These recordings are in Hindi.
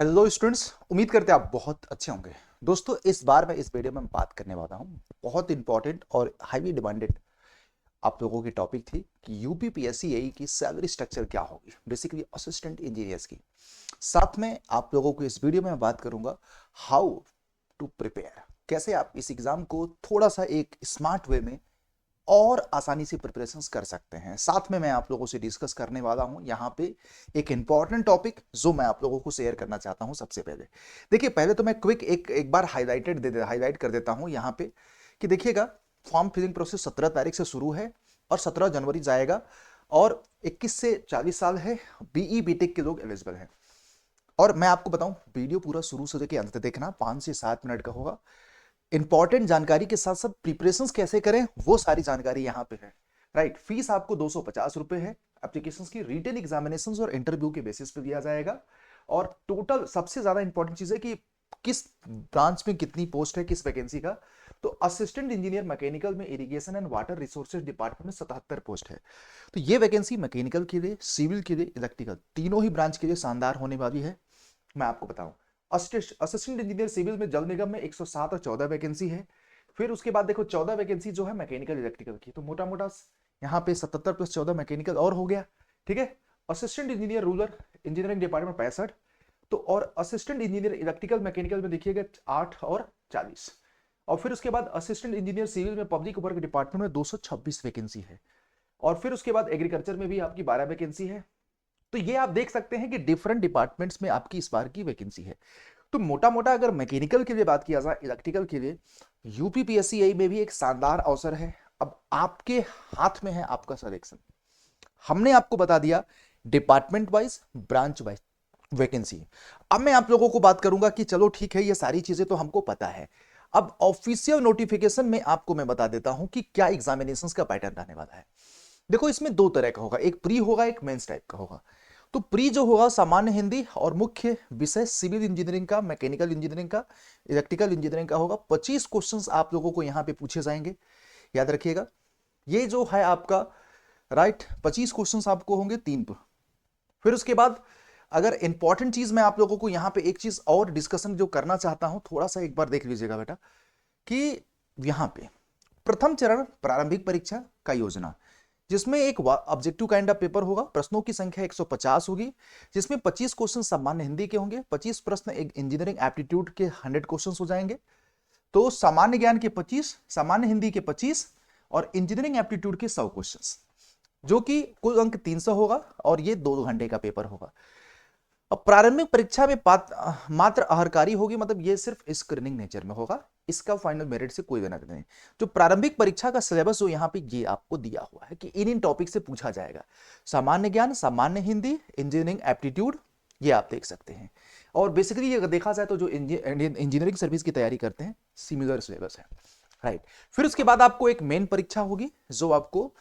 हेलो स्टूडेंट्स, उम्मीद करते हैं आप बहुत अच्छे होंगे। दोस्तों, इस बार मैं इस वीडियो में बात करने वाला हूँ बहुत इंपॉर्टेंट और हाईली डिमांडेड आप लोगों की टॉपिक थी कि यूपीपीएससी एई की सैलरी स्ट्रक्चर क्या होगी, बेसिकली असिस्टेंट इंजीनियर्स की। साथ में आप लोगों को इस वीडियो में बात करूंगा हाउ टू प्रिपेयर, कैसे आप इस एग्जाम को थोड़ा सा एक स्मार्ट वे में और आसानी से प्रिपरेशंस कर सकते हैं। साथ में मैं आप लोगों से डिस्कस करने वाला हूं यहां पे एक इंपॉर्टेंट टॉपिक जो मैं आप लोगों को शेयर करना चाहता हूं। सबसे पहले देखिए, पहले तो मैं क्विक एक बार हाईलाइट कर देता हूं यहां पे कि देखिएगा, फॉर्म फिलिंग प्रोसेस 17 तारीख से शुरू है और 17 जनवरी जाएगा। और 21 से 40 साल है, बीई बीटेक के लोग एलिजिबल हैं। और मैं आपको बताऊं, वीडियो पूरा शुरू से लेकर अंत तक देखना, 5 से 7 मिनट का होगा। इंपॉर्टेंट जानकारी के साथ साथ प्रिपरेशन कैसे करें वो सारी जानकारी यहाँ पे है। राइट, फीस आपको 250 रुपए है। एप्लीकेशन की रिटन एग्जामिनेशन और इंटरव्यू के बेसिस पे दिया जाएगा। और टोटल सबसे ज्यादा इंपॉर्टेंट चीज है कि किस ब्रांच में कितनी पोस्ट है, किस वैकेंसी का। तो असिस्टेंट इंजीनियर मैकेनिकल में irrigation and water resources department में 77 पोस्ट है। तो ये वैकेंसी मैकेनिकल के लिए, सिविल के लिए, इलेक्ट्रिकल तीनों ही ब्रांच के लिए शानदार होने वाली है। मैं आपको बताऊं, असिस्टेंट इंजीनियर सिविल में जल निगम में 107 और 14 वैकेंसी है। फिर उसके बाद देखो 14 वैकेंसी जो है मैकेनिकल इलेक्ट्रिकल की, तो मोटा मोटा यहाँ पे 77 प्लस 14 मैकेनिकल और हो गया। ठीक है। Assistant engineer rural engineering department 65। तो और असिस्टेंट इंजीनियर इलेक्ट्रिकल मैकेनिकल में देखिएगा 8 और 40। और फिर उसके बाद असिस्टेंट इंजीनियर सिविल में पब्लिक वर्क डिपार्टमेंट में 226 वैकेंसी है। और फिर उसके बाद एग्रीकल्चर में भी आपकी 12 वैकेंसी है। तो ये आप देख सकते हैं कि डिफरेंट डिपार्टमेंट्स में आपकी इस बार की वैकेंसी है। तो मोटा मोटा अगर मैकेनिकल के लिए बात किया जाए, इलेक्ट्रिकल के लिए यूपीपीएससी में भी एक शानदार अवसर है। अब आपके हाथ में है आपका सिलेक्शन। हमने आपको बता दिया department wise, branch wise vacancy. अब मैं आप लोगों को बात करूंगा कि चलो ठीक है, ये सारी चीजें तो हमको पता है। अब ऑफिशियल नोटिफिकेशन में आपको मैं बता देता हूं कि क्या एग्जामिनेशन का पैटर्न रहने वाला है। देखो, इसमें दो तरह का होगा, एक प्री होगा, एक मेंस टाइप का होगा। तो प्री जो होगा सामान्य हिंदी और मुख्य विषय सिविल इंजीनियरिंग का, मैकेनिकल इंजीनियरिंग का, इलेक्ट्रिकल इंजीनियरिंग का होगा। 25 क्वेश्चंस आप लोगों को यहां पे पूछे जाएंगे, याद रखिएगा। ये जो है आपका, राइट, 25 क्वेश्चंस आपको होंगे 3 पर। फिर उसके बाद अगर इंपॉर्टेंट चीज मैं आप लोगों को यहां पे एक चीज और डिस्कशन जो करना चाहता हूं, थोड़ा सा एक बार देख लीजिएगा बेटा, कि यहां पे प्रथम चरण प्रारंभिक परीक्षा का योजना, जिसमें एक ऑब्जेक्टिव काइंड ऑफ पेपर होगा। प्रश्नों की संख्या 150 होगी, जिसमें 25 क्वेश्चन सामान्य हिंदी के होंगे, 25 प्रश्न एक इंजीनियरिंग एप्टीट्यूड के 100 क्वेश्चन हो जाएंगे। तो सामान्य ज्ञान के 25, सामान्य हिंदी के 25 और इंजीनियरिंग एप्टीट्यूड के 100 क्वेश्चन, जो कि कुल अंक 300 होगा। और ये 2 घंटे का पेपर होगा। अब प्रारंभिक परीक्षा में मात्र अहरकारी होगी, मतलब ये सिर्फ स्क्रीनिंग नेचर में होगा। इसका फाइनल मेरिट से कोई लेना देना नहीं। जो प्रारंभिक परीक्षा का सिलेबस जो यहाँ पे ये आपको दिया हुआ है कि इन टॉपिक से पूछा जाएगा, सामान्य ज्ञान, सामान्य हिंदी, इंजीनियरिंग एप्टीट्यूड, ये आप देख सकते हैं। और बेसिकली अगर देखा जाए तो जो इंजीनियरिंग सर्विस की तैयारी करते हैं, सिमिलर सिलेबस है। राइट। फिर उसके बाद आपको एक मेन परीक्षा होगी, जो आपको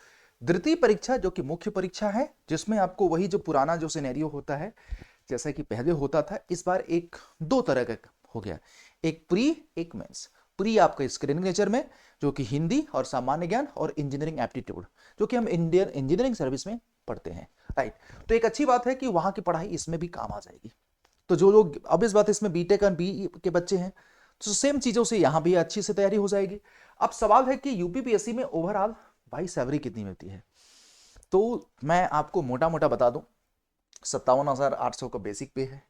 द्वितीय परीक्षा, जो कि मुख्य परीक्षा है, जिसमें आपको वही जो पुराना जो सिनेरियो होता है, जैसा कि पहले होता था, इस बार एक दो तरह का हो गया, एक प्री, एक मेंस। प्री आपका स्क्रीनिंग नेचर में, जो कि हिंदी और सामान्य ज्ञान और इंजीनियरिंग एप्टीट्यूड, जो कि हम इंडियन इंजीनियरिंग सर्विस में पढ़ते हैं। राइट। तो एक अच्छी बात है कि वहां की पढ़ाई इसमें भी काम आ जाएगी। तो जो लोग अब इस बात इसमें बीटेक और बी के बच्चे हैं, तो सेम चीजों से यहां भी अच्छी से तैयारी हो जाएगी। अब सवाल है कि यूपीपीएससी में ओवरऑल भाई सैलरी कितनी मिलती है। तो मैं आपको मोटा मोटा बता दूं, 57,800 का बेसिक पे है।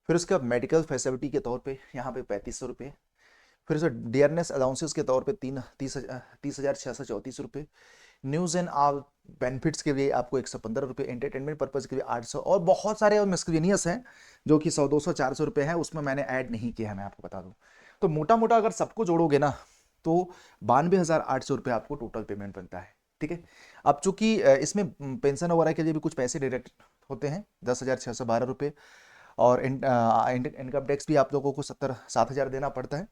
फिर उसके बाद मेडिकल फैसिलिटी के तौर पे यहाँ पे 3500 रुपये। फिर उसे डियरनेस अलाउंसेस के तौर पे 30,634 रुपये। न्यूज़ एंड ऑल बेनिफिट्स के लिए आपको 115 रुपये, एंटरटेनमेंट पर्पज के लिए 800, और बहुत सारे और मिसलेनियस हैं जो कि 100, 200, 400 रुपये हैं, उसमें मैंने ऐड नहीं किया है, मैं आपको बता दूं। तो मोटा मोटा अगर सबको जोड़ोगे ना, तो 92,800 रुपये आपको टोटल पेमेंट बनता है। ठीक है। अब चूंकि इसमें पेंशन वगैरह के लिए भी कुछ पैसे डायरेक्ट होते हैं, 10,612 रुपये। और इनकम टैक्स भी आप लोगों को 7,000 देना पड़ता है।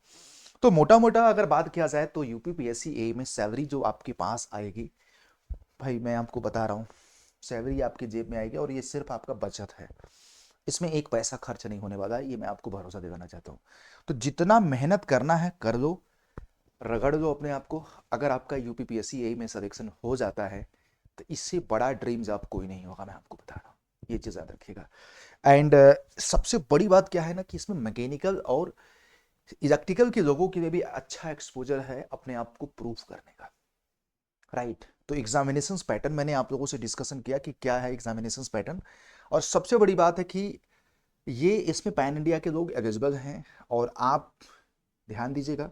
तो मोटा मोटा अगर बात किया जाए तो यूपीपीएससी ए में सैलरी जो आपके पास आएगी, भाई मैं आपको बता रहा हूँ, सैलरी आपकी जेब में आएगी और ये सिर्फ आपका बचत है। इसमें एक पैसा खर्च नहीं होने वाला है, ये मैं आपको भरोसा दिलाना चाहता हूँ। तो जितना मेहनत करना है कर लो, रगड़ लो अपने आप को। अगर आपका यूपीपीएससी ए में सिलेक्शन हो जाता है, तो इससे बड़ा ड्रीम जॉब कोई नहीं होगा, मैं आपको बता रहा हूँ। ये चीज़ याद रखिएगा। एंड सबसे बड़ी बात क्या है ना कि इसमें मैकेनिकल और इलेक्ट्रिकल के लोगों के लिए भी अच्छा एक्सपोजर है अपने आप को प्रूव करने का, राइट। तो एग्जामिनेशंस पैटर्न मैंने आप लोगों से डिस्कशन किया कि क्या है एग्जामिनेशंस पैटर्न, और सबसे बड़ी बात है कि ये इसमें पैन इंडिया के लोग एलिजिबल हैं। और आप ध्यान दीजिएगा,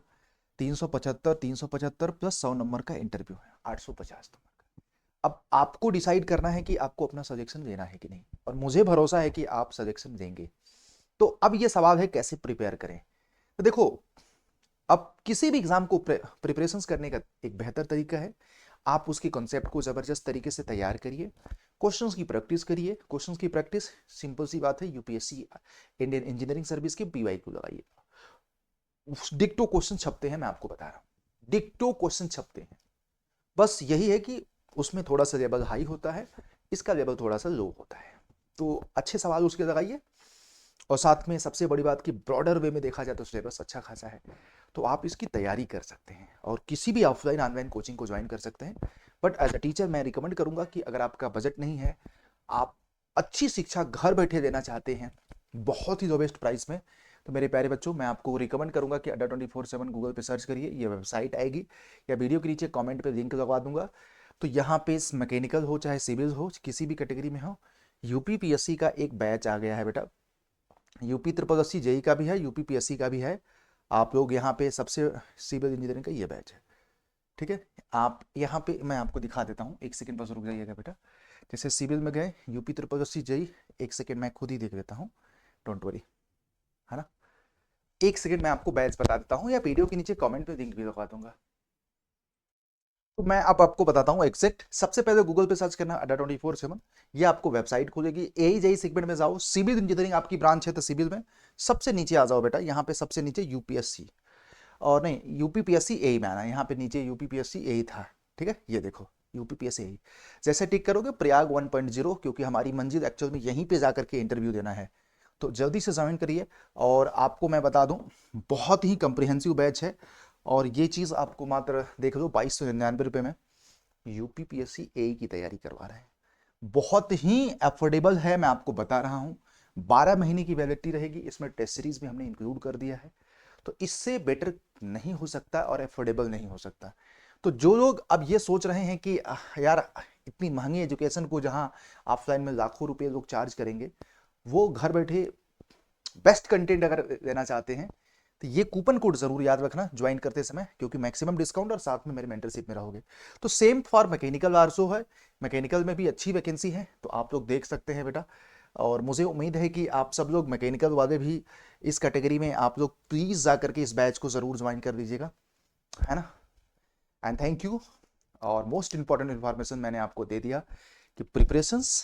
375 प्लस 100 नंबर का इंटरव्यू है, 850 नंबर का। अब आपको डिसाइड करना है कि आपको अपना सजेक्शन देना है कि नहीं, और मुझे भरोसा है कि आप सजेक्शन देंगे। तो अब ये सवाल है कैसे प्रिपेयर करें। तो देखो, अब किसी भी एग्जाम को प्रिपरेशंस करने का एक बेहतर तरीका है, आप उसके कॉन्सेप्ट को जबरदस्त तरीके से तैयार करिए, क्वेश्चंस की प्रैक्टिस करिए। क्वेश्चंस की प्रैक्टिस सिंपल सी बात है, यूपीएससी इंडियन इंजीनियरिंग सर्विस के पीवाईक्यू लगाइए। डिक्टो क्वेश्चन छपते हैं, मैं आपको बता रहा हूं, डिक्टो क्वेश्चन छपते हैं। बस यही है कि उसमें थोड़ा सा लेवल हाई होता है, इसका लेवल थोड़ा सा लो होता है। तो अच्छे सवाल उसके लगाइए, और साथ में सबसे बड़ी बात कि ब्रॉडर वे में देखा जाए तो सिलेबस अच्छा खासा है, तो आप इसकी तैयारी कर सकते हैं और किसी भी ऑफलाइन ऑनलाइन कोचिंग को ज्वाइन कर सकते हैं। बट एज अ टीचर मैं रिकमेंड करूंगा कि अगर आपका बजट नहीं है, आप अच्छी शिक्षा घर बैठे देना चाहते हैं बहुत ही लोवेस्ट प्राइस में, तो मेरे प्यारे बच्चों मैं आपको रिकमेंड करूंगा कि अड्डा 24/7 गूगल पे सर्च करिए, ये वेबसाइट आएगी या वीडियो के नीचे कमेंट पे लिंक लगवा दूंगा। तो यहाँ पे मैकेनिकल हो चाहे सिविल हो, किसी भी कैटेगरी में हो, यूपीपीएससी का एक बैच आ गया है बेटा। यूपी ट्रिपल एससी जेई का भी है, यूपीपीएससी का भी है। आप लोग यहाँ पे सबसे सिविल इंजीनियरिंग का ये बैच है, ठीक है। आप यहाँ पे मैं आपको दिखा देता हूँ, एक सेकंड बस रुक जाइएगा बेटा। जैसे सिविल में गए यूपी ट्रिपल एससी जेई, एक सेकंड मैं खुद ही देख लेता हूँ, डोंट वरी, है ना। एक सेकंड मैं आपको बैच बता देता हूँ, या वीडियो के नीचे कमेंट में लिंक भी लगा दूंगा। तो मैं अब आपको बताता हूँ एग्जैक्ट। सबसे पहले गूगल पे सर्च करना अड्डा 24/7, ये आपको वेबसाइट खुलेगी। यही जेई सेगमेंट में जाओ, सिविल इंजीनियरिंग आपकी ब्रांच है तो सिविल में सबसे नीचे आ जाओ बेटा। यहाँ पे सबसे नीचे यूपीएससी, और नहीं यूपीपीएससी एई में आना, यहाँ पे नीचे यूपीपीएससी एई था, ठीक है। ये देखो यूपीपीएससी एई, जैसे टिक करोगे प्रयाग 1.0, क्योंकि हमारी मंजिल एक्चुअल में यहीं पे जाकर के इंटरव्यू देना है। तो जल्दी से ज्वाइन करिए। और आपको मैं बता दूं, बहुत ही कंप्रिहेंसिव बैच है, और ये चीज़ आपको मात्र देख लो 2299 रुपये में यूपीपीएससी एई की तैयारी करवा रहे हैं। बहुत ही अफोर्डेबल है, मैं आपको बता रहा हूँ। 12 महीने की वैलिडिटी रहेगी, इसमें टेस्ट सीरीज भी हमने इंक्लूड कर दिया है। तो इससे बेटर नहीं हो सकता और अफोर्डेबल नहीं हो सकता। तो जो लोग अब ये सोच रहे हैं कि यार इतनी महंगी एजुकेशन को जहां ऑफलाइन में लाखों रुपए लोग चार्ज करेंगे, वो घर बैठे बेस्ट कंटेंट अगर लेना चाहते हैं तो ये कूपन कोड जरूर याद रखना ज्वाइन करते समय, क्योंकि मैक्सिमम डिस्काउंट और साथ में मेरे मेंटरशिप में रहोगे। तो सेम फॉर मैकेनिकल आल्सो है, मैकेनिकल में भी अच्छी वैकेंसी है, तो आप लोग देख सकते हैं बेटा। और मुझे उम्मीद है कि आप सब लोग मैकेनिकल वाले भी इस कैटेगरी में आप लोग प्लीज जा करके इस बैच को जरूर ज्वाइन कर दीजिएगा, है ना। And thank you. और मोस्ट इंपॉर्टेंट इंफॉर्मेशन मैंने आपको दे दिया कि प्रिपरेशंस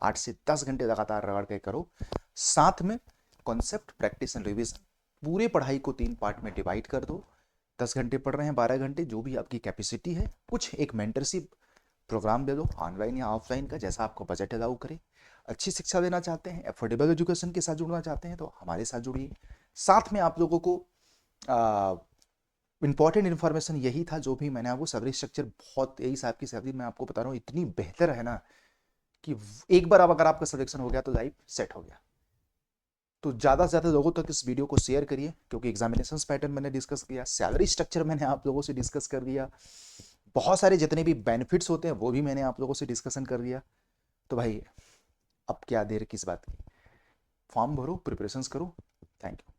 8 से 10 घंटे लगातार रगड़ के करो, साथ में कॉन्सेप्ट प्रैक्टिस एंड रिविजन। पूरे पढ़ाई को 3 पार्ट में डिवाइड कर दो, 10 घंटे पढ़ रहे हैं 12 घंटे जो भी आपकी कैपेसिटी है, कुछ एक मेंटरशिप प्रोग्राम दे दो ऑनलाइन या ऑफलाइन का, जैसा आपको बजट अलाउ करे। अच्छी शिक्षा देना चाहते हैं, अफोर्डेबल एजुकेशन के साथ जुड़ना चाहते हैं, तो हमारे साथ जुड़िए। साथ में आप लोगों को इंपॉर्टेंट इन्फॉर्मेशन यही था जो भी मैंने आपको, सैलरी स्ट्रक्चर बहुत, यही साहब की सैलरी मैं आपको बता रहा हूँ इतनी बेहतर है ना कि एक बार अब अगर आपका सिलेक्शन हो गया तो लाइफ सेट हो गया। तो ज़्यादा से ज़्यादा लोगों तक इस वीडियो को शेयर करिए, क्योंकि एग्जामिनेशन पैटर्न मैंने डिस्कस किया, सैलरी स्ट्रक्चर मैंने आप लोगों से डिस्कस कर दिया, बहुत सारे जितने भी बेनिफिट्स होते हैं वो भी मैंने आप लोगों से डिस्कशन कर दिया। तो भाई अब क्या देर किस बात की, फॉर्म भरो, प्रिपरेशंस करो। Thank you.